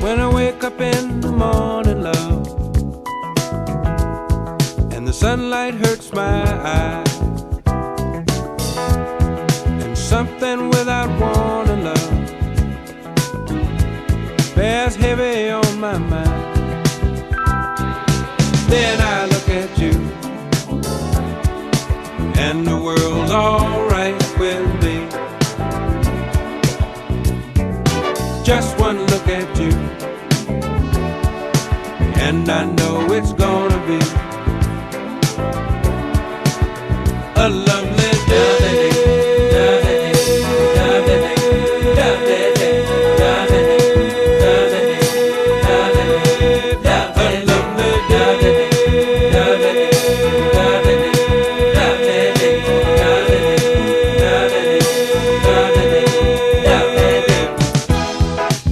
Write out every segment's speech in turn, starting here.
When I wake up in the morning, love, and the sunlight hurts my eyes, and something without warning, love, bears heavy on my mind. Then I look at you, and the world's alright with me. Just one look at you, and I know it's gonna be a lovely day.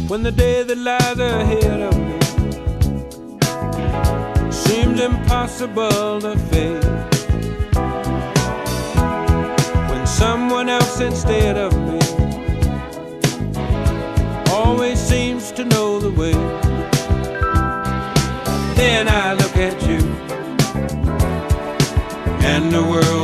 When the day that lies ahead of me seems impossible to face, when someone else instead of me always seems to know the way, then I look at you, and the world